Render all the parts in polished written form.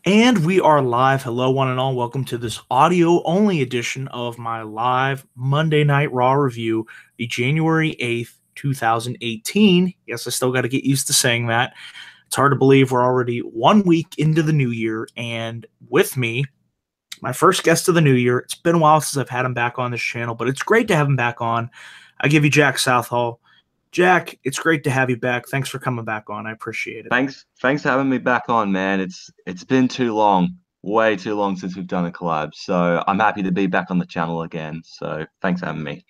And we are live. Hello, one and all. Welcome to this audio only edition of my live Monday Night Raw review, the January 8th, 2018. Yes, I still got to get used to saying that. It's hard to believe we're already 1 week into the new year. And with me, my first guest of the new year. It's been a while since I've had him back on this channel, but it's great to have him back on. I give you Jack Southall. Jack, it's great to have you back. Thanks for coming back on. I appreciate it. Thanks for having me back on, man. It's been too long, way too long since we've done a collab. So I'm happy to be back on the channel again. So thanks for having me.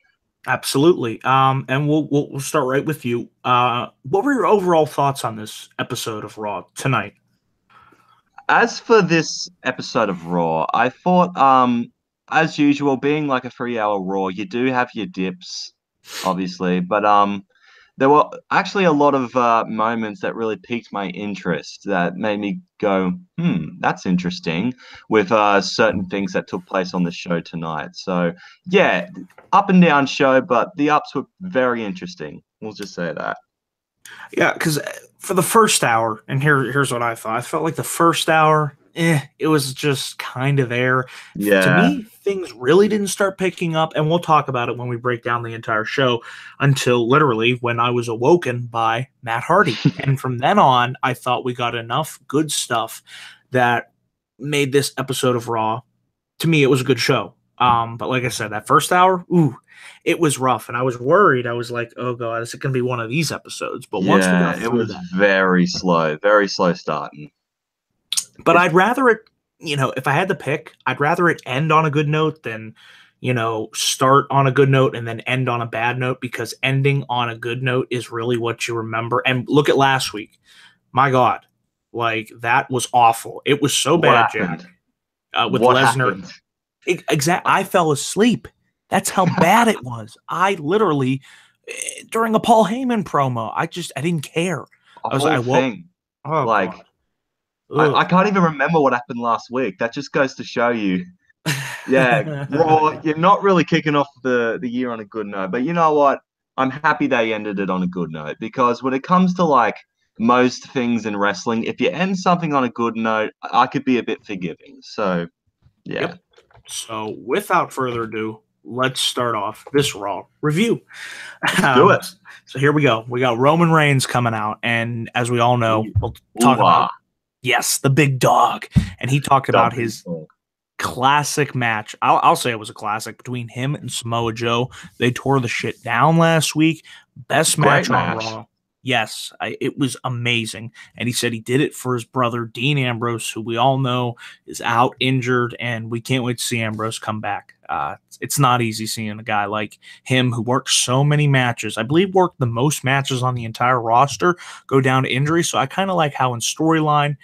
Absolutely. And we'll start right with you. What were your overall thoughts on this episode of Raw tonight? As for this episode of Raw, I thought, as usual, being like a 3 hour Raw, you do have your dips, obviously, but there were actually a lot of moments that really piqued my interest that made me go, that's interesting with certain things that took place on the show tonight. So, yeah, up and down show, but the ups were very interesting. We'll just say that. Yeah, because for the first hour, and here's what I thought. I felt like the first hour, it was just kind of there. To Yeah. me, things really didn't start picking up, and we'll talk about it when we break down the entire show, until literally when I was awoken by Matt Hardy. And from then on, I thought we got enough good stuff that made this episode of Raw, to me, it was a good show. But like I said, that first hour, it was rough, and I was worried. I was like, "Oh god, is it going to be one of these episodes?" But once we Yeah, got it through was that, very slow starting. but I'd rather it, if I had to pick, I'd rather it end on a good note than, start on a good note and then end on a bad note, because ending on a good note is really what you remember. And look at last week, my god, like that was awful. It was so What bad, happened? Jack, with What Lesnar. happened? I fell asleep. That's how bad it was. I literally, during a Paul Heyman promo, I didn't care. A I whole woke. thing. Oh Like, god. I Ugh. can't even remember what happened last week. That just goes to show you. Yeah, Raw, you're not really kicking off the year on a good note. But you know what? I'm happy they ended it on a good note, because when it comes to like most things in wrestling, if you end something on a good note, I could be a bit forgiving. So, yeah. Yep. So without further ado, let's start off this Raw review. Let's do Um, it. so here we go. We got Roman Reigns coming out, and as we all know, we'll talk Ooh, about, yes, the big dog, and he talked the about big his talk. classic match. I'll say it was a classic between him and Samoa Joe. They tore the shit down last week. Best Great match on match. Raw. Yes, it was amazing. And he said he did it for his brother, Dean Ambrose, who we all know is out injured, and we can't wait to see Ambrose come back. It's not easy seeing a guy like him who worked so many matches. I believe worked the most matches on the entire roster, go down to injury. So I kind of like how in storyline,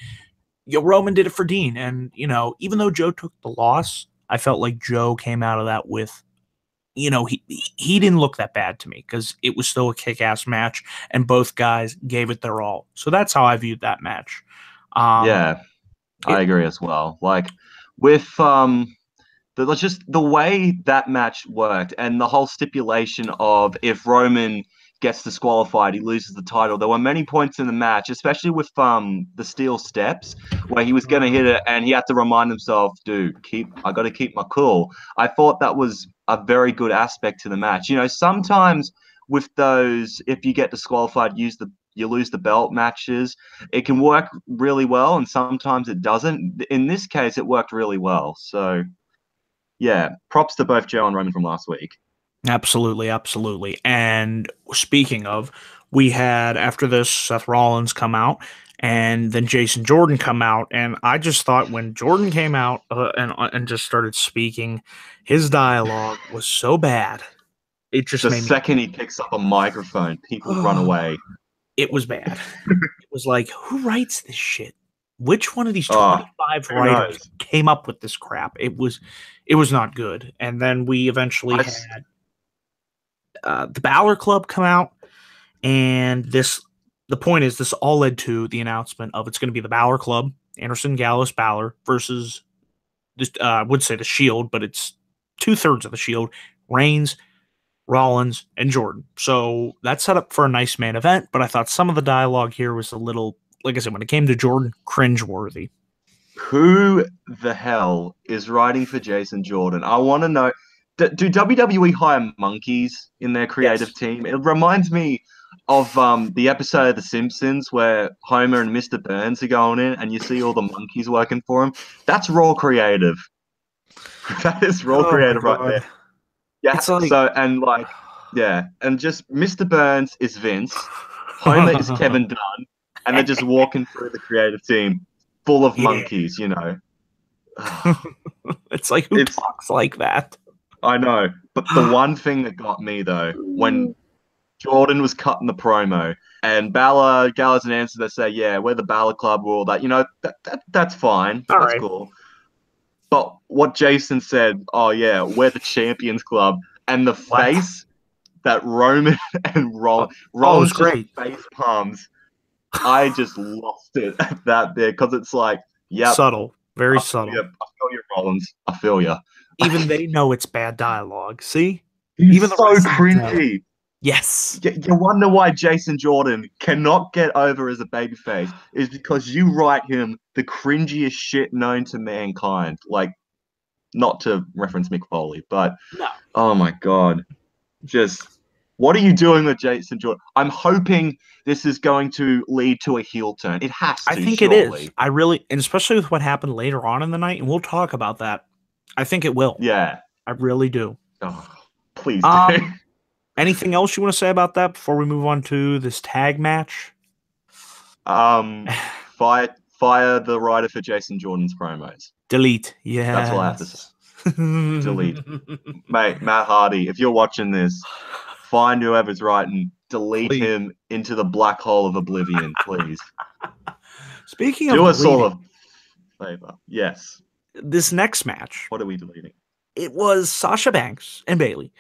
Roman did it for Dean. And, even though Joe took the loss, I felt like Joe came out of that with, he didn't look that bad to me, because it was still a kick-ass match and both guys gave it their all. So that's how I viewed that match. Um, Yeah, I it, agree as well. Like with just the way that match worked and the whole stipulation of if Roman gets disqualified, he loses the title. There were many points in the match, especially with the steel steps, where he was gonna hit it and he had to remind himself, dude, I gotta keep my cool. I thought that was a very good aspect to the match. You know, sometimes with those, if you get disqualified, you lose the belt matches, it can work really well, and sometimes it doesn't. In this case, it worked really well. So yeah, props to both Joe and Roman from last week. Absolutely, absolutely. And speaking of, we had after this Seth Rollins come out, and then Jason Jordan come out, and I just thought when Jordan came out and just started speaking, his dialogue was so bad. It just The made me. second he picks up a microphone, people run away. It was bad. It was like, who writes this shit? Which one of these Oh, 25 who writers knows? came up with this crap? It was not good. And then we eventually I had the Balor Club come out, and the point is, this all led to the announcement of it's going to be the Balor Club, Anderson, Gallows, Balor versus this. I would say the Shield, but it's 2/3 of the Shield: Reigns, Rollins, and Jordan. So that's set up for a nice main event. But I thought some of the dialogue here was a little, like I said, when it came to Jordan, cringeworthy. Who the hell is writing for Jason Jordan? I want to know. Do WWE hire monkeys in their creative Yes. team? It reminds me of the episode of The Simpsons where Homer and Mr. Burns are going in, and you see all the monkeys working for him. That's raw creative. That is raw Oh my creative right there. god. Yeah. It's like So and like yeah, and just Mr. Burns is Vince, Homer is Kevin Dunn, and they're just walking through the creative team full of yeah. monkeys. It's like who It's talks like that? I know, but the one thing that got me though, when Jordan was cutting the promo and Balor Gallows and answer, they say, "Yeah, we're the Balor Club, we're all that." That's fine, All that's right. cool. But what Jason said, "Oh yeah, we're the Champions Club," and the What? face that Roman and Oh, it was Rollins just great. face palms. I just lost it at that there because it's like, yep, Subtle. Very subtle. I feel you, Rollins. I feel you. Even they know it's bad dialogue. See? Even He's the so wrestling know. cringy. Yes. You wonder why Jason Jordan cannot get over as a babyface is because you write him the cringiest shit known to mankind. Like, not to reference Mick Foley, but No. oh my god, just what are you doing with Jason Jordan? I'm hoping this is going to lead to a heel turn. It has I to, think it is. surely. I really, and especially with what happened later on in the night, and we'll talk about that. I think it will. Yeah. I really do. Oh, please do. Um, anything else you want to say about that before we move on to this tag match? um, fire the writer for Jason Jordan's promos. Delete. That's all I have to say. Yes. Delete. Mate, Matt Hardy, if you're watching this, find whoever's writing, delete Please. him into the black hole of oblivion, please. Speaking Do of us all deleting, a favor. Yes. this next match, What are we deleting? it was Sasha Banks and Bailey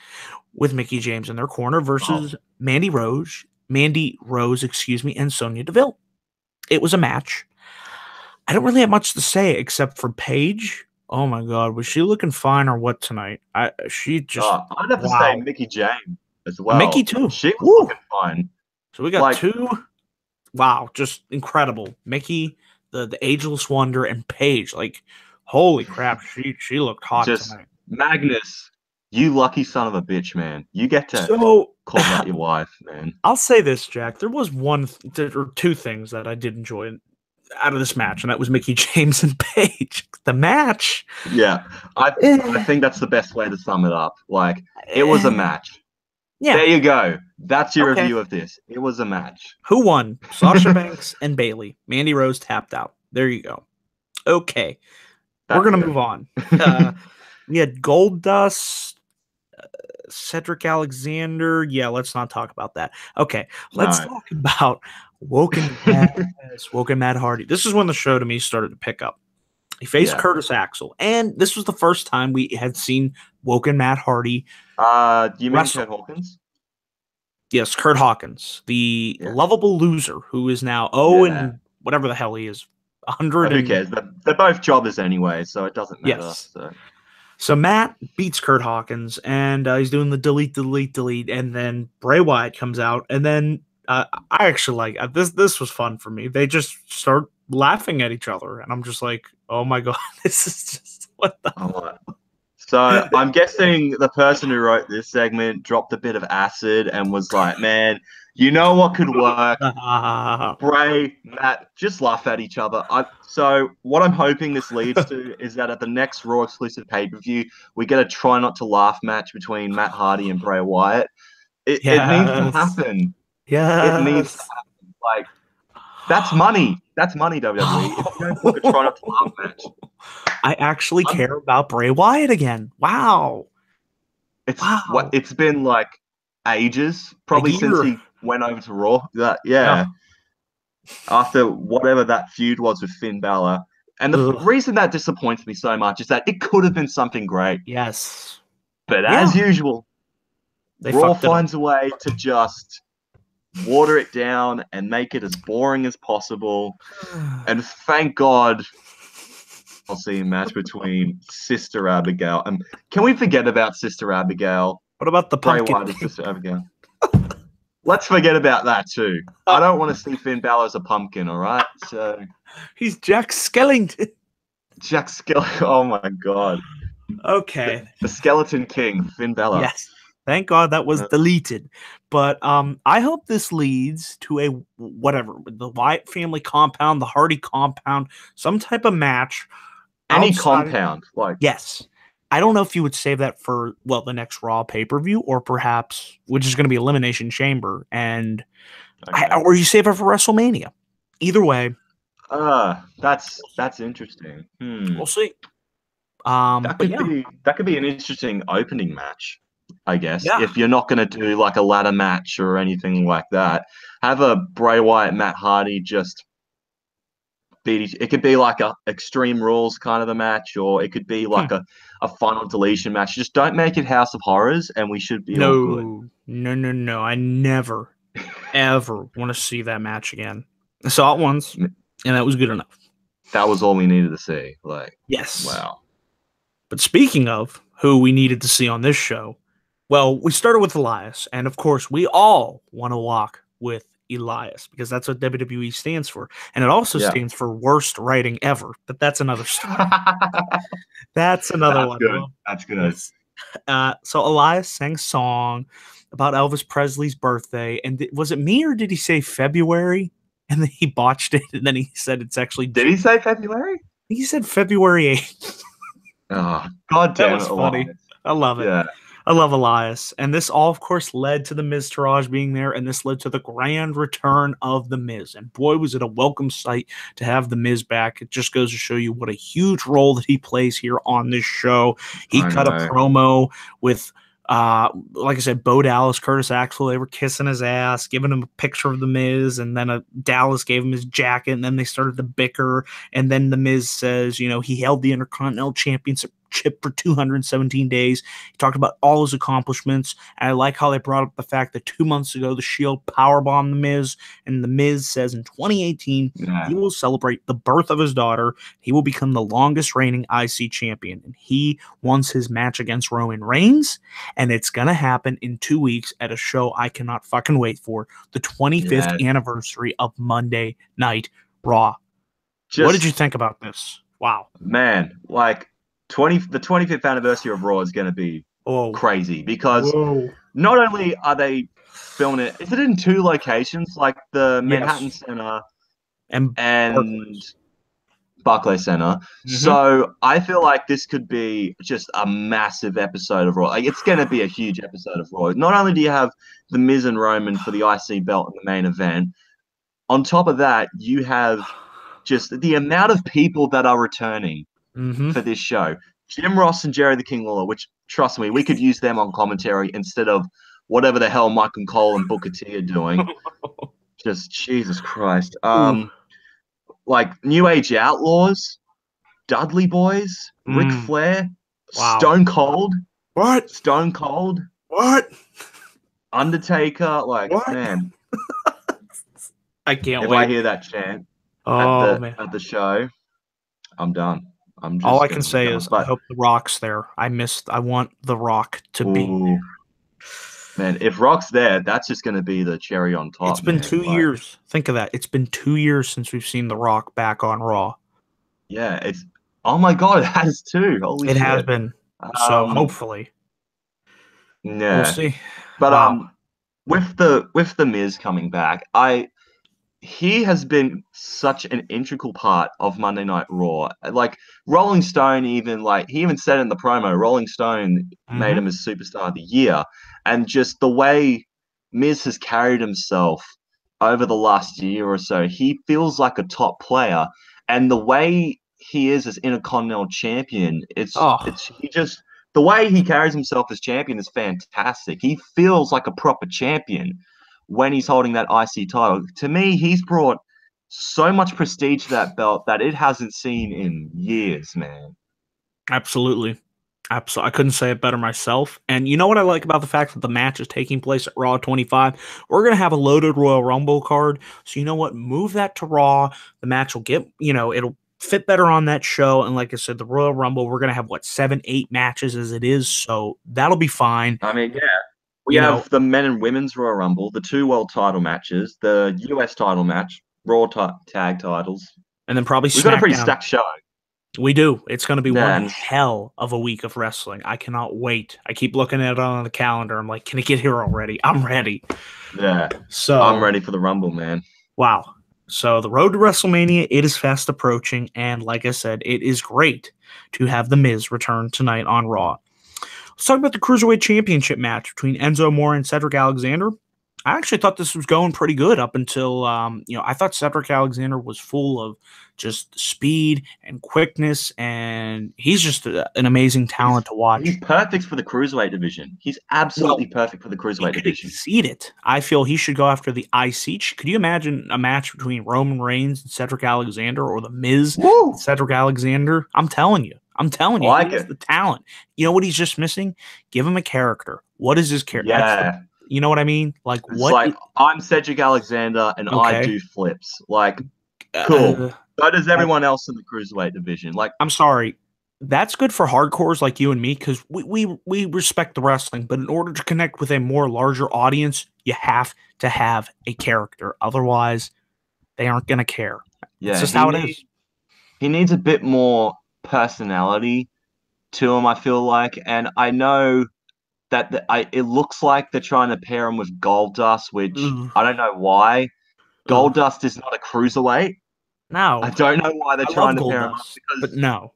with Mickey James in their corner versus Mandy Rose, excuse me, and Sonya Deville. It was a match. I don't really have much to say except for Paige. Oh my god, was she looking fine or what tonight? She just I'd have to wow. say Mickey James as well. Mickey too. She was Woo. looking fine. So we got Like- two. Wow, just incredible. Mickey, the ageless wonder, and Paige. Like, holy crap, she looked hot Just tonight. Magnus, you lucky son of a bitch, man. You get to So call that your wife, man. I'll say this, Jack. There was or two things that I did enjoy out of this match, and that was Mickey James and Paige. The match. Yeah, I think that's the best way to sum it up. Like, it was a match. Yeah. There you go. That's your Okay. review of this. It was a match. Who won? Sasha Banks and Bailey. Mandy Rose tapped out. There you go. Okay. We're going to move on. We had Goldust, Cedric Alexander. Yeah, let's not talk about that. Okay. Let's talk about Woken Matt Hardy. This is when the show to me started to pick up. He faced Curtis Axel, and this was the first time we had seen Woken Matt Hardy. You mean Kurt Hawkins? Yes, Kurt Hawkins, the lovable loser who is now and whatever the hell he is, 100. Who cares? They're both jobbers anyway, so it doesn't matter. Yes. So Matt beats Kurt Hawkins, and he's doing the delete, and then Bray Wyatt comes out, and then I actually like this. This was fun for me. They just start laughing at each other, and I'm just like, oh my god, this is just what the. So I'm guessing the person who wrote this segment dropped a bit of acid and was like, man, you know what could work? Bray, Matt, just laugh at each other. So what I'm hoping this leads to is that at the next Raw exclusive pay-per-view, we get a try not to laugh match between Matt Hardy and Bray Wyatt. It needs to happen. Yeah, it needs to happen. Like, that's money. That's money, WWE. If you don't book a try not to laugh match. I actually care about Bray Wyatt again. Wow. It's been like ages, probably since he went over to Raw. After whatever that feud was with Finn Balor. And the reason that disappoints me so much is that it could have been something great. Yes. But as usual, Raw finds a way to just water it down and make it as boring as possible. And thank God I'll see a match between Sister Abigail. And can we forget about Sister Abigail? What about the Bray pumpkin? Wyatt and Sister Abigail. Let's forget about that too. I don't want to see Finn Balor as a pumpkin, all right? So he's Jack Skellington. Jack Skeleton. Oh my God. Okay. The Skeleton King, Finn Balor. Yes. Thank God that was deleted. But I hope this leads to a whatever, the Wyatt family compound, the Hardy compound, some type of match Any outside. compound, like Yes. I don't know if you would save that for, well, the next Raw pay-per-view, or perhaps, which is going to be Elimination Chamber, and okay. or you save it for WrestleMania. Either way, That's interesting. we'll see. But yeah, That could be an interesting opening match, I guess. yeah. If you're not going to do like a ladder match or anything like that, have a Bray Wyatt Matt Hardy just it could be like a Extreme Rules kind of a match, or it could be Hmm. like a final deletion match. Just don't make it House of Horrors, and we should be all good. No, no, no, no. I never, ever want to see that match again. I saw it once, and that was good enough. That was all we needed to see. Like, Yes. wow. But speaking of who we needed to see on this show, well, we started with Elias, and of course, we all want to walk with Elias because that's what WWE stands for, and it also Yeah. stands for worst writing ever. But that's another story. That's another That's one. good. Well, That's good. yes. So Elias sang a song about Elvis Presley's birthday, and was it me or did he say February? And then he botched it, and then he said it's actually. Did he say February? He said February 8th. Oh, God That damn was it, funny. Elias. I love it. Yeah. I love Elias. And this all, of course, led to the Miz Taraj being there, and this led to the grand return of the Miz. And boy, was it a welcome sight to have the Miz back. It just goes to show you what a huge role that he plays here on this show. He cut a promo with like I said, Bo Dallas, Curtis Axel, they were kissing his ass, giving him a picture of the Miz, and then Dallas gave him his jacket, and then they started to bicker, and then the Miz says, he held the Intercontinental Championship for 217 days. He talked about all his accomplishments, and I like how they brought up the fact that 2 months ago, the Shield powerbombed the Miz, and the Miz says in 2018, he will celebrate the birth of his daughter. He will become the longest reigning IC champion, and he wants his match against Roman Reigns, and it's going to happen in 2 weeks at a show I cannot fucking wait for, the 25th anniversary of Monday Night Raw. What did you think about this? Wow. Man, like the 25th anniversary of Raw is going to be crazy because not only are they filming it, is it in 2 locations, like the Manhattan Center and Barclays Center. Mm-hmm. So I feel like this could be just a massive episode of Raw. Like, it's going to be a huge episode of Raw. Not only do you have the Miz and Roman for the IC belt in the main event, on top of that, you have just the amount of people that are returning for this show. Jim Ross and Jerry the King Lawler, which, trust me, we could use them on commentary instead of whatever the hell Mike and Cole and Booker T are doing. Just Jesus Christ. Like New Age Outlaws, Dudley Boys, Ric Flair, Stone Cold. What? Stone Cold. What? Undertaker. Like, what? Man. I can't wait. If I hear that chant at the show, I'm done. I'm just all I can say is I hope the Rock's there. I want the Rock to be. Man, if Rock's there, that's just going to be the cherry on top. It's been 2 years. Think of that. It's been 2 years since we've seen the Rock back on Raw. Yeah, it's. Oh my God, it has too. Holy shit. It has been. So hopefully, yeah, we'll see. But with the Miz coming back, he has been such an integral part of Monday Night Raw. Like Rolling Stone, he even said in the promo, Rolling Stone made him as Superstar of the Year. And just the way Miz has carried himself over the last year or so, he feels like a top player. And the way he is as Intercontinental Champion, the way he carries himself as champion is fantastic. He feels like a proper champion when he's holding that IC title. To me, he's brought so much prestige to that belt that it hasn't seen in years, man. Absolutely. I couldn't say it better myself. And you know what I like about the fact that the match is taking place at Raw 25? We're going to have a loaded Royal Rumble card. So you know what? Move that to Raw. The match will get, it'll fit better on that show. And like I said, the Royal Rumble, we're going to have, 7, 8 matches as it is. So that'll be fine. I mean, yeah. We have the men and women's Royal Rumble, the 2 world title matches, the US title match, Raw tag titles. And then probably We've got a pretty stacked show. We do. It's going to be one Yeah, and hell of a week of wrestling. I cannot wait. I keep looking at it on the calendar. I'm like, can it get here already? I'm ready. yeah, I'm So, ready for the Rumble, man. wow. So, the road to WrestleMania, it is fast approaching. And like I said, it is great to have The Miz return tonight on Raw. Let's talk about the Cruiserweight Championship match between Enzo Amore and Cedric Alexander. I actually thought this was going pretty good up until, I thought Cedric Alexander was full of just speed and quickness, and he's just an amazing He's talent to watch. he's perfect for the cruiserweight division. He's absolutely Well, perfect for the he cruiserweight could division. exceed it. I feel he should go after the IC. Could you imagine a match between Roman Reigns and Cedric Alexander, or The Miz and Woo! Cedric Alexander? I'm telling I you, he like has it. the talent. You know what he's just missing? Give him a character. What is his character? Yeah. You know what I mean? Like It's what? like I'm Cedric Alexander and I Okay. do flips. Like, cool. Uh, So does I, everyone else in the cruiserweight division. Like, I'm sorry. That's good for hardcores like you and me because we respect the wrestling, but in order to connect with a more larger audience, you have to have a character. Otherwise, they aren't going to care. It's yeah, just how it is. he needs a bit more personality to him, I feel like. And I know that it looks like they're trying to pair him with Goldust, which Ugh, I don't know why. ugh. Goldust is not a cruiserweight. I No, don't know why they're I love trying to pair him up Goldust, but because no.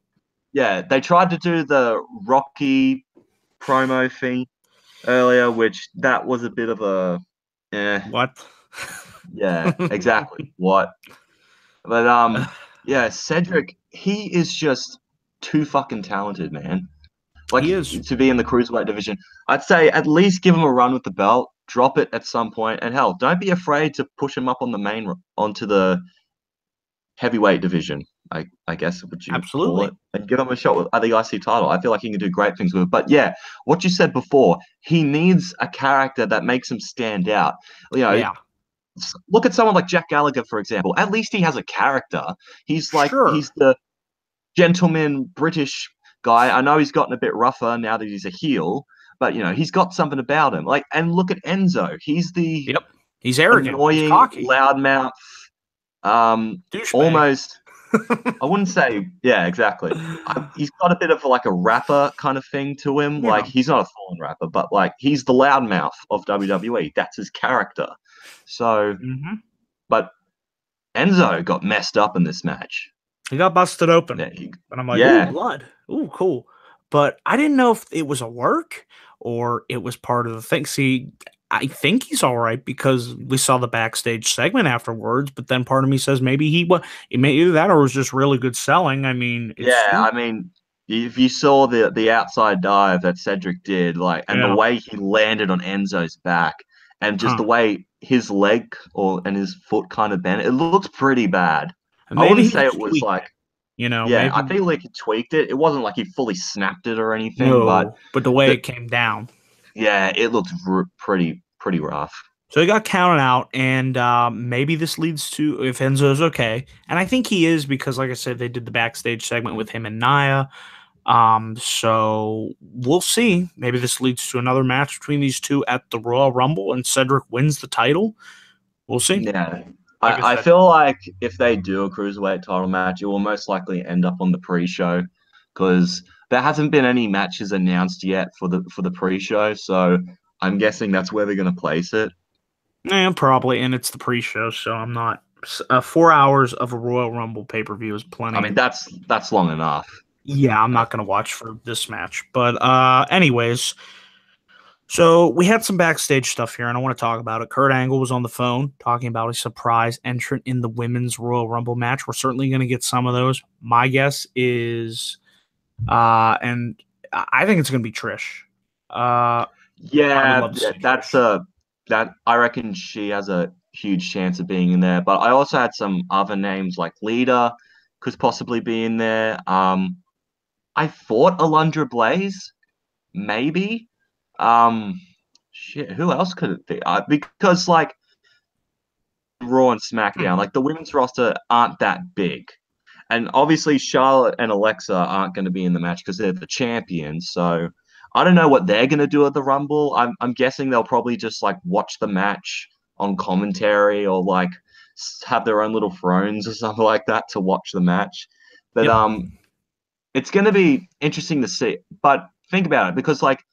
yeah, they tried to do the Rocky promo thing earlier, which that was a bit of a What? yeah, exactly. What? But yeah, Cedric, he is just too fucking talented, man. Like He is. to be in the cruiserweight division. I'd say at least give him a run with the belt, drop it at some point, and hell, don't be afraid to push him up on the onto the heavyweight division. I guess would you call it, Absolutely. and give him a shot with the IC title. I feel like he can do great things with it. But yeah, what you said before, he needs a character that makes him stand out. You know, Yeah. look at someone like Jack Gallagher, for example. At least he has a character. He's Sure. the gentleman British guy. I know he's gotten a bit rougher now that he's a heel, but he's got something about him. Like, and look at Enzo. He's the Yep. He's arrogant. He's annoying cocky. loudmouth, Douchebag. almost. I wouldn't say, yeah, exactly. He's got a bit of like a rapper kind of thing to him. Like, Yeah. he's not a full-on rapper, but like he's the loudmouth of WWE. That's his character. So, Hmm. but Enzo got messed up in this match. He got busted open. Yeah, And I'm like, ooh, yeah, blood. Ooh, cool. But I didn't know if it was a work or it was part of the thing. See, I think he's all right because we saw the backstage segment afterwards, but then part of me says maybe he was it may either that or it was just really good selling. I mean, it's yeah. I mean, if you saw the outside dive that Cedric did, like, and the yeah. way he landed on Enzo's back, and just Huh. the way his leg and his foot kind of bent, it looks pretty bad. And I maybe wouldn't he say it just was tweaked like, it. You know, yeah, I maybe feel like he tweaked it. It wasn't like he fully snapped it or anything, but no, but the way the it came down. yeah, it looked pretty rough. So he got counted out, and maybe this leads to if Enzo's okay, and I think he is because, like I said, they did the backstage segment with him and Nia. So we'll see. Maybe this leads to another match between these two at the Royal Rumble, and Cedric wins the title. We'll see. Yeah. Like I I said, feel like if they do a cruiserweight title match, it will most likely end up on the pre-show because there hasn't been any matches announced yet for the pre-show. So I'm guessing that's where they're going to place it. yeah, probably, and it's the pre-show, so I'm not. 4 hours of a Royal Rumble pay-per-view is I plenty. mean, that's long enough. Yeah, I'm Uh, not gonna watch for this match, but anyways. So we had some backstage stuff here, and I want to talk about it. Kurt Angle was on the phone talking about a surprise entrant in the women's Royal Rumble match. We're certainly going to get some of those. My guess is, and I think it's going to be Trish. I would yeah, love to see that's Trish. that I reckon she has a huge chance of being in there. But I also had some other names like Lita could possibly be in there. I thought Alundra Blaze, maybe. Um, shit, who else could it be? Because like Raw and SmackDown, Hmm. like the women's roster aren't that big, and obviously Charlotte and Alexa aren't going to be in the match because they're the champions. So I don't know what they're going to do at the Rumble. I'm guessing they'll probably just like watch the match on commentary or like have their own little thrones or something like that to watch the match. But Yep. it's going to be interesting to see. But think about it, because like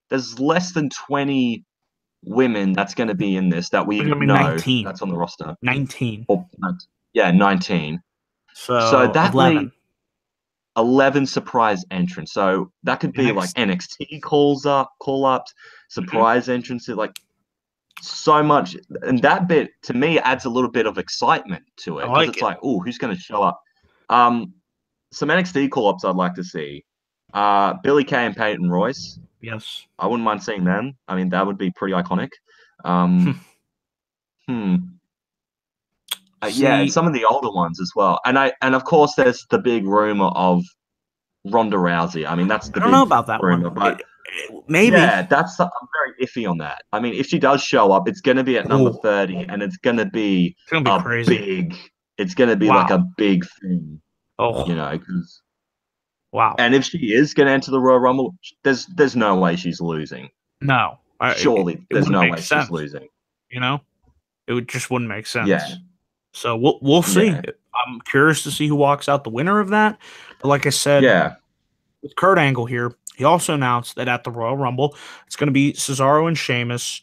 there's less than 20 women that's going to be in this that There's we gonna be know 19. that's on the roster. 19. Or yeah, 19. So So that 11. 11 surprise entrants. So that could be like Next. NXT call ups, Mhm. surprise entrances, like so much. And that bit to me adds a little bit of excitement to I it, because like it's it. like, oh, who's going to show up? Um, some NXT call ups I'd like to see. Billy Kay and Peyton Royce. Yes. I wouldn't mind seeing them. I mean, that would be pretty iconic. Hmm. Yeah, and See, some of the older ones as well. And of course there's the big rumor of Ronda Rousey. I mean, that's I the don't know big about that rumor, one. but Maybe. yeah, I'm very iffy on that. I mean, if she does show up, it's going to be at number Oh, 30, and it's going to be it's gonna be a crazy. big. It's going to be like Wow. a big thing, Oh, because wow. and if she is going to enter the Royal Rumble, there's no way she's losing. No, Surely, it there's wouldn't no make way she's sense. losing. You know, it would just wouldn't make Yeah, sense. So we'll see. yeah, I'm curious to see who walks out the winner of that. But like I said, yeah. with Kurt Angle here, he also announced that at the Royal Rumble, it's going to be Cesaro and Sheamus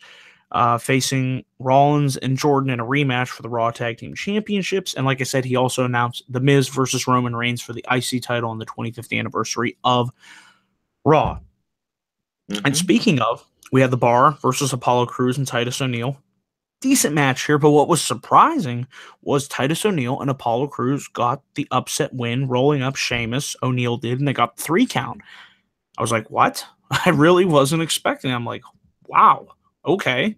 facing Rollins and Jordan in a rematch for the Raw Tag Team Championships. And like I said, he also announced The Miz versus Roman Reigns for the IC title on the 25th anniversary of Raw. And Hmm. speaking of, we had the Bar versus Apollo Crews and Titus O'Neil. Decent match here, but what was surprising was Titus O'Neil and Apollo Crews got the upset win, rolling up Sheamus. O'Neil did, and they got the 3 count. I was like, what? I really wasn't expecting. I'm like, wow, okay.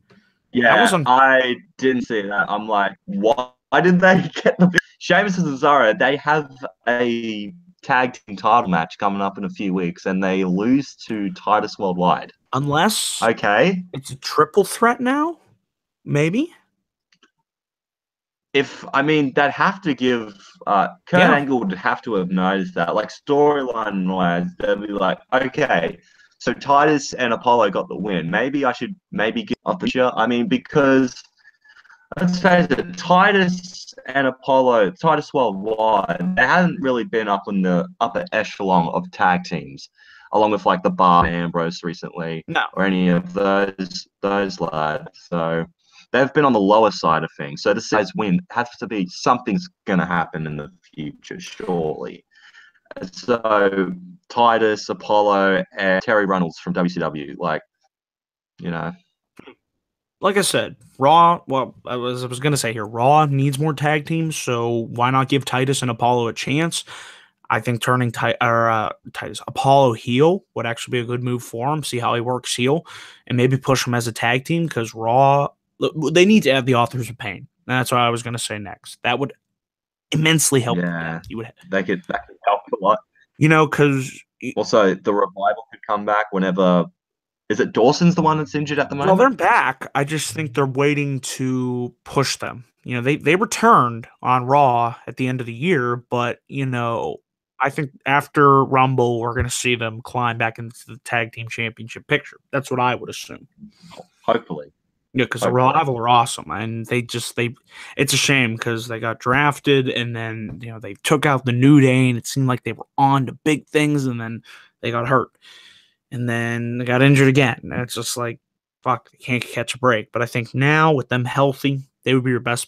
That was Yeah, on. I didn't see that. I'm like, why did they get the Sheamus and Cesaro? They have a tag team title match coming up in a few weeks, and they lose to Titus Worldwide. Unless Okay, it's a triple threat now, maybe. if I mean, they'd have to give Kurt Yeah. Angle would have to have noticed that, like storyline wise, they'd be like, okay, so Titus and Apollo got the win. Maybe I should maybe give up the shot. I mean, because let's face it, Titus and Apollo, Titus Worldwide, they haven't really been up in the upper echelon of tag teams, along with like the Bar and Ambrose recently, No. or any of those lads. So they've been on the lower side of things. So this guy's win has to be something's gonna happen in the future, surely. So Titus, Apollo, and Terry Runnels from WCW, like, you know, Like I said, Raw. Well, I was gonna say here, Raw needs more tag teams. So why not give Titus and Apollo a chance? I think turning Titus Apollo heel would actually be a good move for him. See how he works heel, and maybe push him as a tag team because Raw they need to add the Authors of Pain. That's what I was going to say next. That would immensely help them. yeah, You would, that could help a lot. because Also, the revival could come back whenever. Is it Dawson's the one that's injured at the well, they're moment? back. I just think they're waiting to push them. They returned on Raw at the end of the year, but I think after Rumble, we're going to see them climb back into the tag team championship picture. That's what I would assume. Hopefully, Yeah, because the hopefully. Revival are awesome, and it's a shame because they got drafted, and then they took out the New Day, and it seemed like they were on to big things, and then they got hurt, and then they got injured again. And it's just like, fuck, they can't catch a break. But I think now with them healthy, they would be your best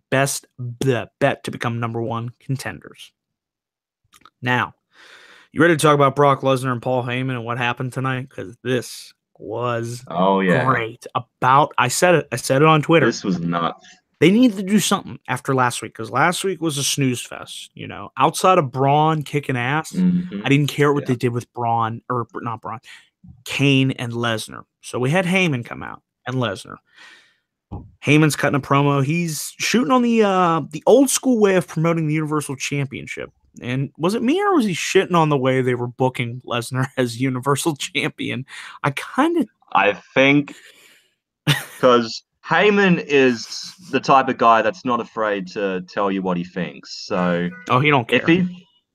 bet to become number one contenders. Now, you ready to talk about Brock Lesnar and Paul Heyman and what happened tonight? Because this was Oh yeah, great. I said it. I said it on Twitter. this was nuts. They need to do something after last week because last week was a snooze fest. Outside of Braun kicking ass, I didn't care what Yeah, they did with Braun or not Braun, Kane and Lesnar. So we had Heyman come out and Lesnar. Heyman's cutting a promo. He's shooting on the old school way of promoting the Universal Championship. And was it me or was he shitting on the way they were booking Lesnar as Universal Champion? I kind of I think because Heyman is the type of guy that's not afraid to tell you what he thinks. So oh, he don't if care.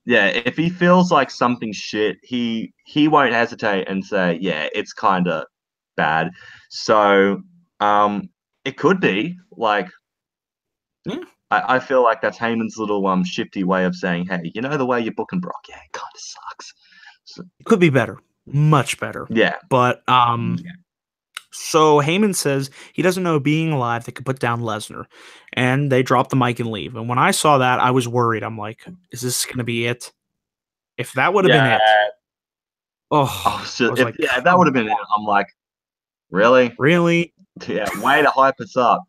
if he feels like something's shit, he won't hesitate and say, yeah, it's kind of bad. So it could be like Yeah. I feel like that's Heyman's little shifty way of saying, hey, you know the way you're booking Brock? Yeah, it kind of sucks. So, It could be better, much better. yeah. But Yeah. so Heyman says he doesn't know being alive that could put down Lesnar, and they drop the mic and leave. And when I saw that, I was worried. I'm like, is this going to be it? If that would have been Yeah. it, I oh, was I just, was like, if that would have been it, I'm like, really? really? Yeah, way to hype us up.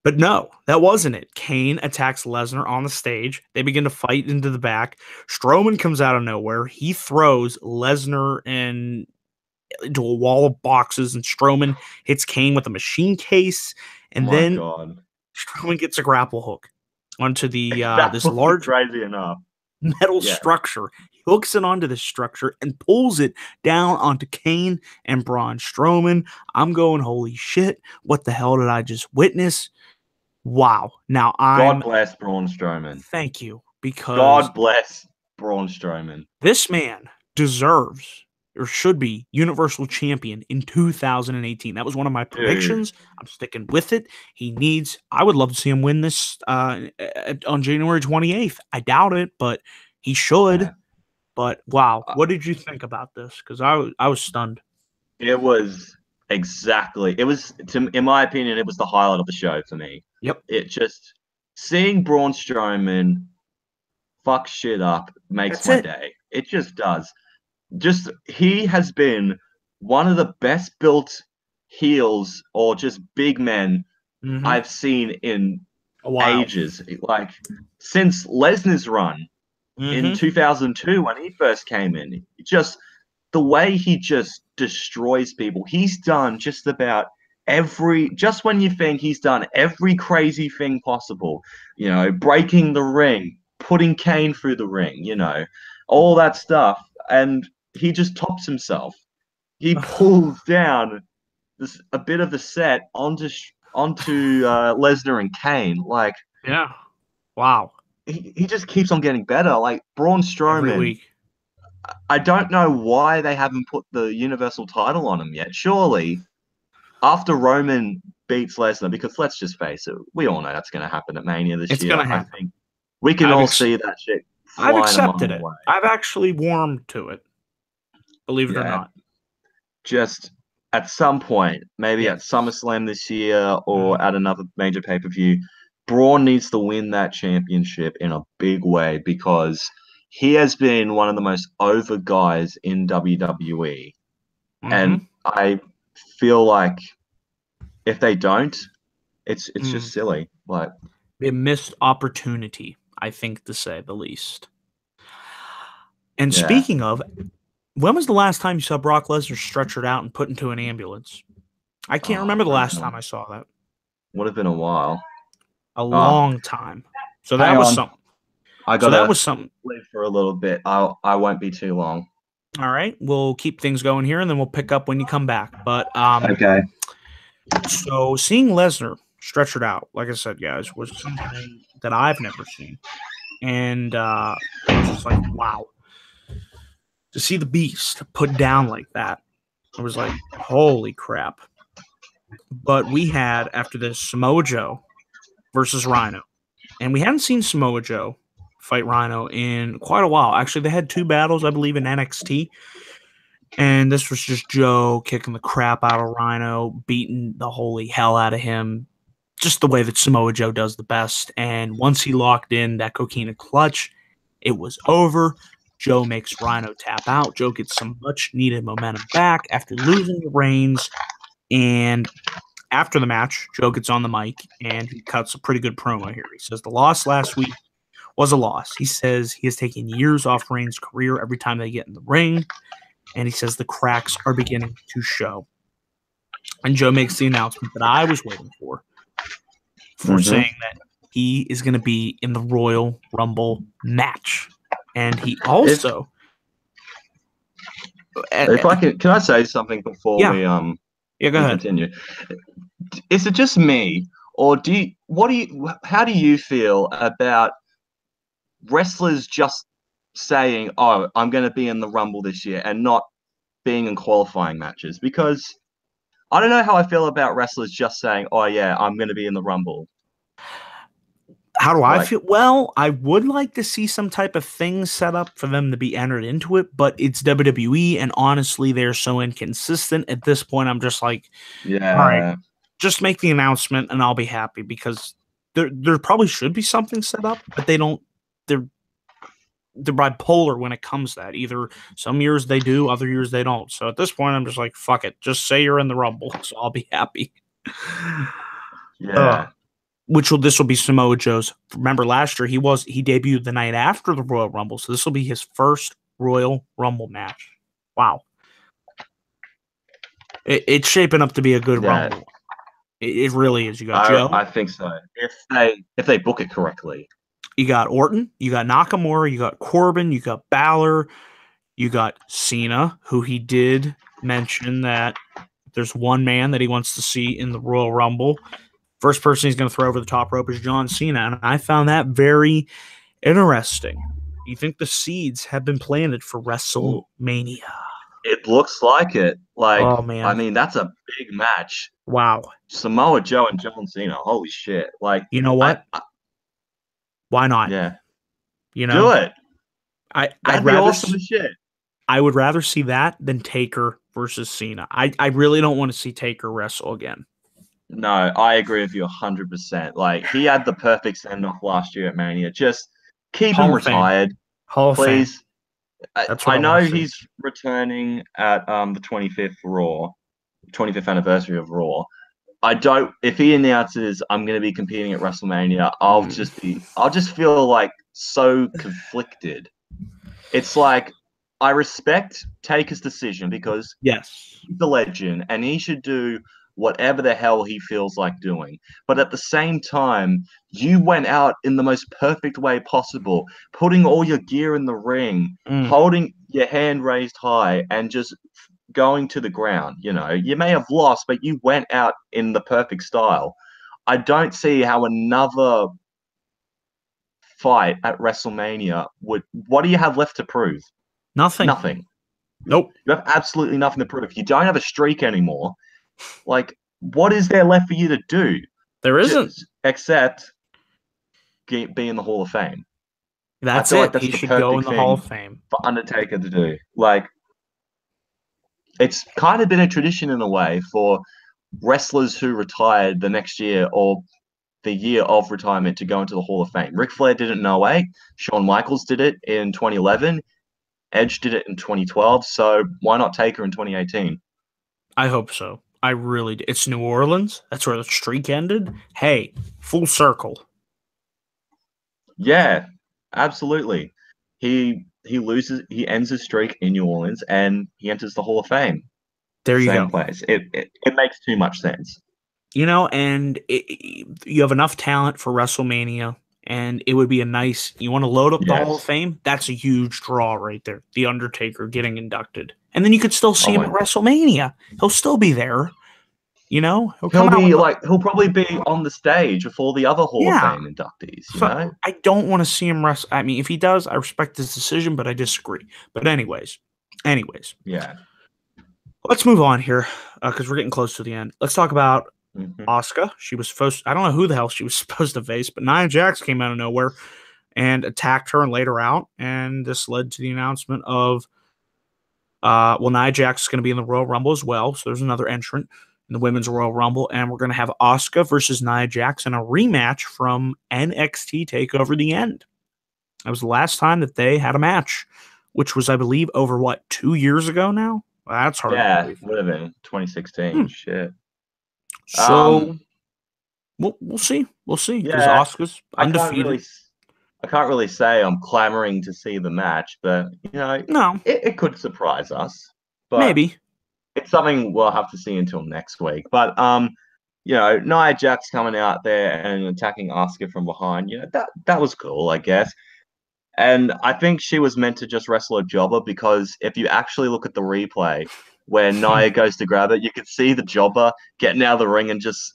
But no, that wasn't it. Kane attacks Lesnar on the stage. They begin to fight into the back. Strowman comes out of nowhere. He throws Lesnar into a wall of boxes, and Strowman hits Kane with a machine case. Oh And my then God. Strowman gets a grapple hook onto the That this was large crazy enough. metal Yeah. structure. He hooks it onto this structure and pulls it down onto Kane and Braun Strowman. I'm going, holy shit! What the hell did I just witness? Wow. Now God bless Braun Strowman. thank you, because God bless Braun Strowman. this man deserves or should be Universal Champion in 2018. That was one of my predictions. Dude. I'm sticking with it. I would love to see him win this on January 28th. I doubt it, but he should. Yeah. But wow, what did you think about this? Because I was stunned. It was in my opinion, it was the highlight of the show for me. Yep. It just seeing Braun Strowman fuck shit up makes That's my it. day. It just does. Just he has been one of the best built heels or just big men Mm-hmm. I've seen in A while. ages. Like since Lesnar's run in Mm-hmm. 2002 when he first came in. Just the way he just destroys people. He's done just about just when you think he's done every crazy thing possible, breaking the ring, putting Kane through the ring, all that stuff. And he just tops himself. He pulls down a bit of the set onto Lesnar and Kane. Like, Yeah. Wow. he just keeps on getting better. Like Braun Every Strowman, week. I don't know why they haven't put the Universal title on him yet. Surely, after Roman beats Lesnar, because let's just face it, we all know that's going to happen at Mania this It's year. gonna I happen. think we can all see that shit I've flying a accepted mile it. away. I've actually warmed to it. Believe it or Yeah, not. just at some point, maybe Yeah. at SummerSlam this year or Mhm. at another major pay-per-view, Braun needs to win that championship in a big way because he has been one of the most over guys in WWE. And Mhm. I feel like if they don't, it's Mm. just silly. Like, A missed opportunity, I think, to say the least. And yeah, speaking of, when was the last time you saw Brock Lesnar stretchered out and put into an ambulance? I can't remember the last time I saw that. would have been a while. A Oh, long time. So hang that was on. something. I So that gotta was something. leave for a little bit. I won't be too long. All right, we'll keep things going here, and then we'll pick up when you come back. But Okay. so seeing Lesnar stretchered out, like I said, guys, was something that I've never seen, and I was just like, wow, to see the Beast put down like that, I was like, holy crap. But we had after this Samoa Joe versus Rhino, and we hadn't seen Samoa Joe fight Rhino in quite a while. Actually, they had two battles, I believe, in NXT. And this was just Joe kicking the crap out of Rhino, beating the holy hell out of him, just the way that Samoa Joe does the best. And once he locked in that coquina clutch, it was over. Joe makes Rhino tap out. Joe gets some much needed momentum back after losing the reins. And after the match, Joe gets on the mic and he cuts a pretty good promo here. He says the loss last week was a loss. He says he has taken years off Reigns' career every time they get in the ring. And he says the cracks are beginning to show. And Joe makes the announcement that I was waiting for saying that he is going to be in the Royal Rumble match. And he also... If I can I say something before we go ahead. continue? Is it just me, or how do you feel about wrestlers just saying, "Oh, I'm going to be in the Rumble this year," and not being in qualifying matches? Because I don't know how I feel about wrestlers just saying, "Oh yeah, I'm going to be in the Rumble." How do I Like, feel? Well, I would like to see some type of thing set up for them to be entered into it, but it's WWE, and honestly, they're so inconsistent. At this point, I'm just like, all right, yeah, just make the announcement and I'll be happy because there probably should be something set up, but they don't. They're they're bipolar when it comes to that. Either some years they do, other years they don't. So at this point, I'm just like, fuck it, just say you're in the Rumble, so I'll be happy. yeah, This will be Samoa Joe's. Remember last year he debuted the night after the Royal Rumble, so this will be his first Royal Rumble match. Wow, it's shaping up to be a good yeah. Rumble. It really is. You got Joe, I think so. If they book it correctly. you got Orton, you got Nakamura, you got Corbin, you got Balor, you got Cena, who he did mention that there's one man that he wants to see in the Royal Rumble. First person he's going to throw over the top rope is John Cena, and I found that very interesting. You think the seeds have been planted for WrestleMania? It looks like it. Like, Oh I man, mean, that's a big match. wow! Samoa Joe and John Cena. Holy shit! Like, You know what? Why not? Yeah, You do know, it. I'd That'd be rather awesome as shit. I would rather see that than Taker versus Cena. I really don't want to see Taker wrestle again. No, I agree with you 100%. Like, he had the perfect send off last year at Mania. Just keep him Hall of Fame. retired, Hall of Fame. please. That's what I I know want to see. he's returning at the 25th Raw, 25th anniversary of Raw. I don't. If he announces I'm going to be competing at WrestleMania, I'll just feel like so conflicted. It's like I respect Taker's decision because Yes. he's the legend and he should do whatever the hell he feels like doing. But at the same time, you went out in the most perfect way possible, putting all your gear in the ring, holding your hand raised high, and just going to the ground. You know, you may have lost, but you went out in the perfect style. I don't see how another fight at WrestleMania would. What do you have left to prove? Nothing. Nothing. Nope. You have absolutely nothing to prove. You don't have a streak anymore. Like, what is there left for you to do? There isn't. Except be in the Hall of Fame. That's I feel it. like that's He the should go in perfect the Hall thing of Fame for Undertaker to do. Like, it's kind of been a tradition in a way for wrestlers who retired the next year or the year of retirement to go into the Hall of Fame. Ric Flair did it in 08. Shawn Michaels did it in 2011. Edge did it in 2012. So why not Taker in 2018? I hope so. I really do. It's New Orleans. That's where the streak ended. Hey, full circle. Yeah, absolutely. He ends his streak in New Orleans and he enters the Hall of Fame. There you Same go. place. It makes too much sense. You know, and you have enough talent for WrestleMania, and it would be you want to load up the Hall of Fame? That's a huge draw right there. The Undertaker getting inducted. And then you could still see him at WrestleMania. He'll still be there. You know? He'll probably be on the stage with all the other Hall of Fame inductees, you know? I don't want to see him wrestle. I mean, if he does, I respect his decision, but I disagree. But anyways. Yeah. Let's move on here, because we're getting close to the end. Let's talk about Asuka. She was supposed. I don't know who the hell she was supposed to face, but Nia Jax came out of nowhere and attacked her and laid her out, and this led to the announcement of, Nia Jax is going to be in the Royal Rumble as well. So there's another entrant in the Women's Royal Rumble, and we're going to have Asuka versus Nia Jax in a rematch from NXT TakeOver the End. That was the last time that they had a match, which was, I believe, over 2 years ago now. Well, that's hard. Yeah, would have been 2016. Shit. So we'll see. We'll see. Because Asuka's undefeated. I can't really say I'm clamoring to see the match, but no, it could surprise us. But maybe it's something we'll have to see until next week. But Nia Jax coming out there and attacking Asuka from behind, that was cool, I guess. And I think she was meant to just wrestle a jobber because if you actually look at the replay where Nia goes to grab it, you can see the jobber getting out of the ring and just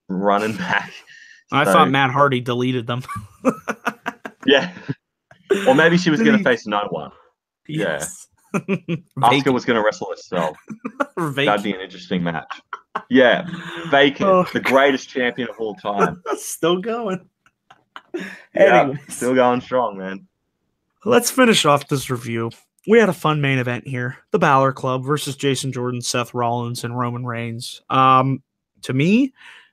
running back. I thought Matt Hardy deleted them. Yeah. Or maybe she was going to face no one. Yes. Yeah. Asuka was going to wrestle herself. That'd be an interesting match. Yeah. Vacant. The greatest champion of all time. Still going. Yeah, Anyways, still going strong, man. let's finish off this review. We had a fun main event here. The Balor Club versus Jason Jordan, Seth Rollins, and Roman Reigns. To me,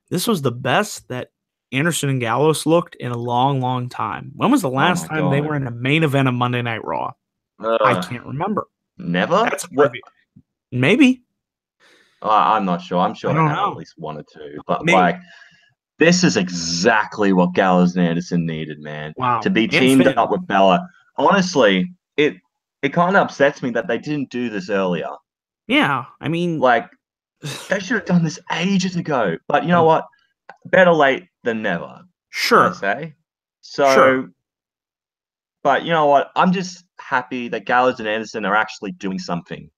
this was the best that Anderson and Gallows looked in a long, long time. When was the Oh last my time they God. were in a main event of Monday Night Raw? I Uh, can't remember. Never? That's a What? trivia. Maybe. I'm not sure. I'm sure I they don't had at know. least one or two. But Maybe. like, this is exactly what Gallows and Anderson needed, man. To Wow. be And teamed Finn. up with Bella. Honestly, it kind of upsets me that they didn't do this earlier. Yeah. I mean, Like, they should have done this ages ago. But you know what? Better late than never, I sure. say. Sure. So, but you know what? I'm just happy that Gallows and Anderson are actually doing something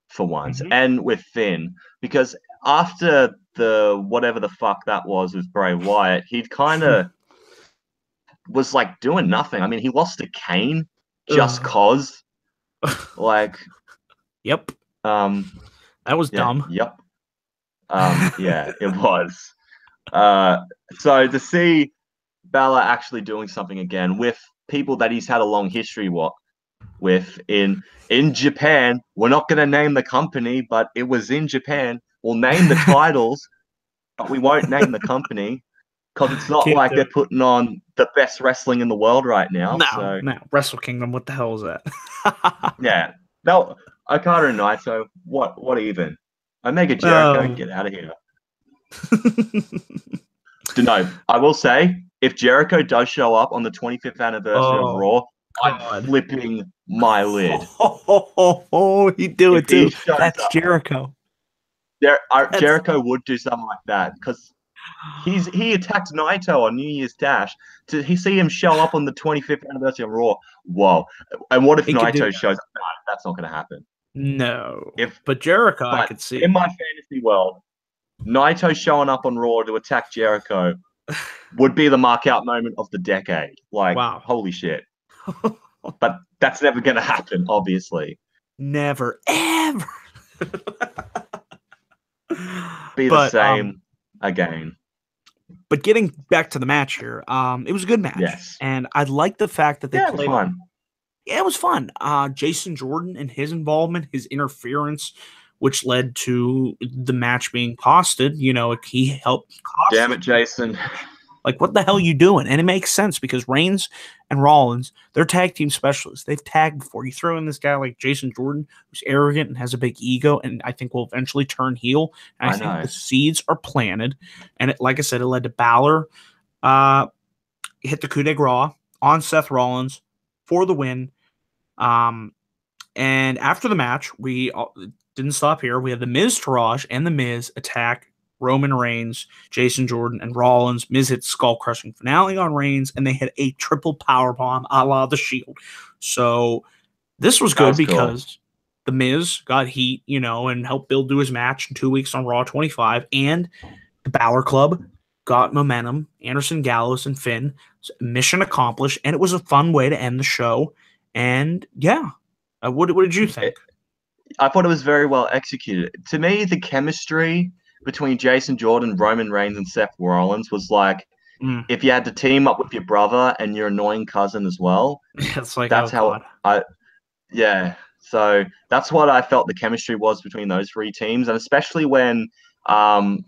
for once, Hmm. and with Finn, because after the whatever the fuck that was with Bray Wyatt, he'd kind of was like doing nothing. I mean, he lost to Kane just Ugh. cause, like, Yep. um, That was yeah, dumb. yep, yeah, it was. Uh, so to see Balor actually doing something again with people that he's had a long history with in Japan. We're not going to name the company, but it was in Japan. We'll name the titles, but we won't name the company because it's not Can't like do they're it. putting on the best wrestling in the world right now. No, So no. Wrestle Kingdom, what the hell is that? yeah, no, Okada and Naito. What even? Omega Jericho, Oh. get out of here. No, I will say if Jericho does show up on the 25th anniversary of Oh, Raw, I'm God. flipping my lid. He'd do If it he too. shows That's up, Jericho. That's Jericho would do something like that because he attacked Naito on New Year's Dash. To he see him show up on the 25th anniversary of Raw. Whoa! And what if he could do Naito that. shows up? No, that's not going to happen. No. If But Jericho, I but could in see. my fantasy world, Naito showing up on Raw to attack Jericho would be the mark out moment of the decade. Like Wow. holy shit! But that's never going to happen, obviously. Never, ever. Be the but same again. but getting back to the match here, it was a good match, Yes. and I like the fact that they Yeah, it was played on. fun. Yeah, it was fun. Jason Jordan and his involvement, his interference, which led to the match being costed. He helped cost Damn this it, match. Jason. Like, what the hell are you doing? And it makes sense because Reigns and Rollins, they're tag team specialists. They've tagged before. You throw in this guy like Jason Jordan, who's arrogant and has a big ego, and I think will eventually turn heel. And I I think know. the seeds are planted. And like I said, it led to Balor uh, hit the coup de grace on Seth Rollins for the win. Um, and after the match, we didn't stop here. We had the Miz Taraj and the Miz attack Roman Reigns, Jason Jordan, and Rollins. Miz hit skull crushing finale on Reigns, and they hit a triple power bomb a la the Shield. So this was That good was cool. because the Miz got heat, and helped Bill do his match in 2 weeks on Raw 25, and the Balor Club got momentum. Anderson, Gallows, and Finn. Mission accomplished, and it was a fun way to end the show. And yeah, what did you think? I thought it was very well executed. To me, the chemistry between Jason Jordan, Roman Reigns, and Seth Rollins was like Mm. if you had to team up with your brother and your annoying cousin as well. It's like, oh That's how god. yeah. So that's what I felt the chemistry was between those three teams, and especially when um,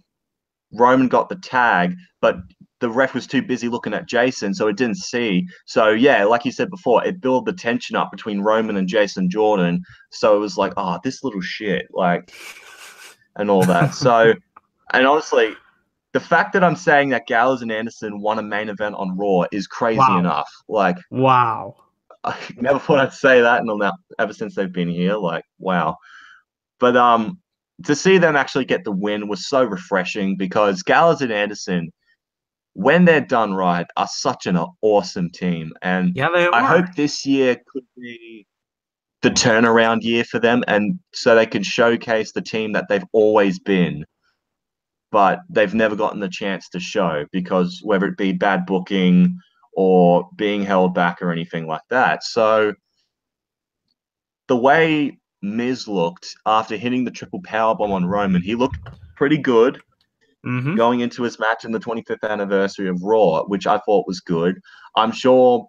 Roman got the tag, but the ref was too busy looking at Jason, so it didn't see. So yeah, like you said before, it built the tension up between Roman and Jason Jordan. So it was like, oh, this little shit, like, and all that. So, and honestly, the fact that I'm saying that Gallows and Anderson won a main event on Raw is crazy Wow. enough. Like, Wow. I never thought I'd say that, and now ever since they've been here, like, wow. But to see them actually get the win was so refreshing because Gallows and Anderson, when they're done right, are such an awesome team. And Yeah, they I hope are. this year could be the turnaround year for them, and so they can showcase the team that they've always been, but they've never gotten the chance to show because whether it be bad booking or being held back or anything like that. So the way Miz looked after hitting the triple power bomb on Roman, he looked pretty good. going into his match in the 25th anniversary of Raw, which I thought was good. I'm sure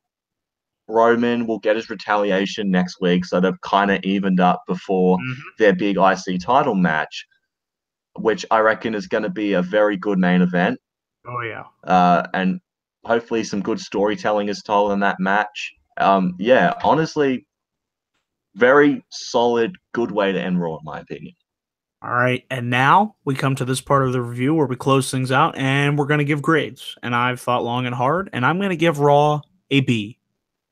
Roman will get his retaliation next week, so they've kind of evened up before their big IC title match, which I reckon is going to be a very good main event. Oh, yeah. And hopefully some good storytelling is told in that match. Yeah, honestly, very solid, good way to end Raw, in my opinion. All right, and now we come to this part of the review where we close things out, and we're going to give grades. And I've thought long and hard, and I'm going to give Raw a B.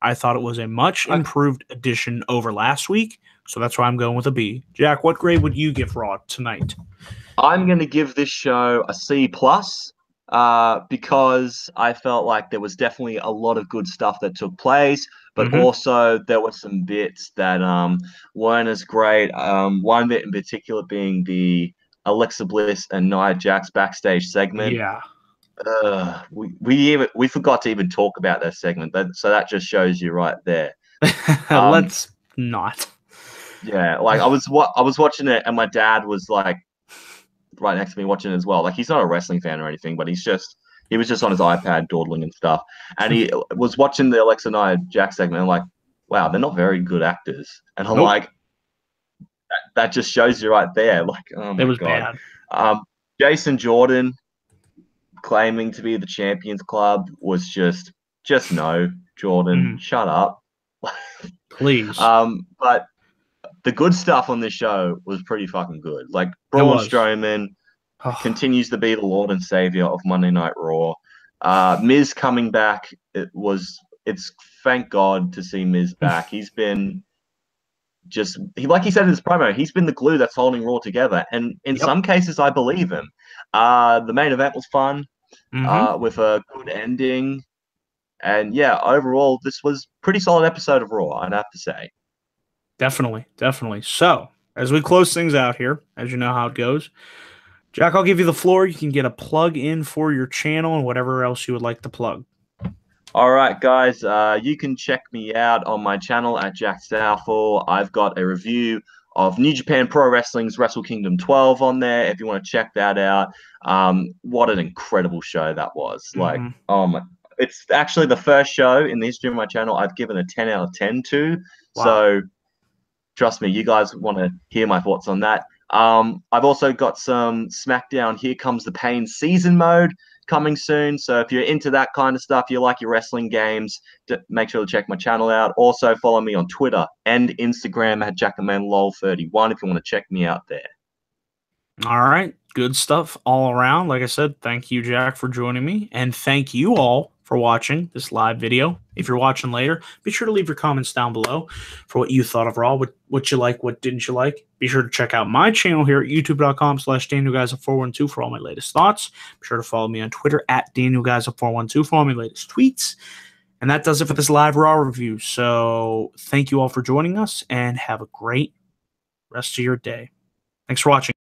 I thought it was a much improved edition over last week, so that's why I'm going with a B. Jack, what grade would you give Raw tonight? I'm going to give this show a C+, because I felt like there was definitely a lot of good stuff that took place, but also there were some bits that weren't as great. One bit in particular being the Alexa Bliss and Nia Jax backstage segment. Yeah. We forgot to even talk about that segment, so that just shows you right there. Let's not. Yeah, like I was watching it, and my dad was like right next to me watching it as well. Like he's not a wrestling fan or anything, but he was just on his iPad dawdling and stuff, and he was watching the Alexa Nia Jax segment. And like, wow, they're not very good actors, and I'm like, that just shows you right there. Like, oh my god, bad. Jason Jordan claiming to be the Champions Club was just no, Jordan, shut up. Please. But the good stuff on this show was pretty fucking good. Like Braun Strowman continues to be the Lord and Savior of Monday Night Raw. Miz coming back, it's thank God to see Miz back. He's been like he said in his promo, he's been the glue that's holding Raw together. And in some cases, I believe him. The main event was fun, with a good ending. And yeah, overall, this was a pretty solid episode of Raw, I'd have to say. Definitely. So, as we close things out here, as you know how it goes, Jack, I'll give you the floor. You can get a plug in for your channel and whatever else you would like to plug. All right, guys, you can check me out on my channel at Jack Southall. I've got a review of New Japan Pro Wrestling's Wrestle Kingdom 12 on there if you want to check that out. What an incredible show that was. Like, oh my, it's actually the first show in the history of my channel I've given a 10 out of 10 to. Wow. So trust me, you guys want to hear my thoughts on that. I've also got some SmackDown Here Comes the Pain season mode coming soon. So if you're into that kind of stuff, you like your wrestling games, make sure to check my channel out. Also follow me on Twitter and Instagram at JackAmanLol31 if you want to check me out there. All right. Good stuff all around. Like I said, thank you, Jack, for joining me. And thank you all for watching this live video. If you're watching later, be sure to leave your comments down below for what you thought of Raw, what you like, what didn't you like. Be sure to check out my channel here at youtube.com/DanielGuyza412 for all my latest thoughts. Be sure to follow me on Twitter at DanielGuyza412 for all my latest tweets. And that does it for this live Raw review. So thank you all for joining us and have a great rest of your day. Thanks for watching.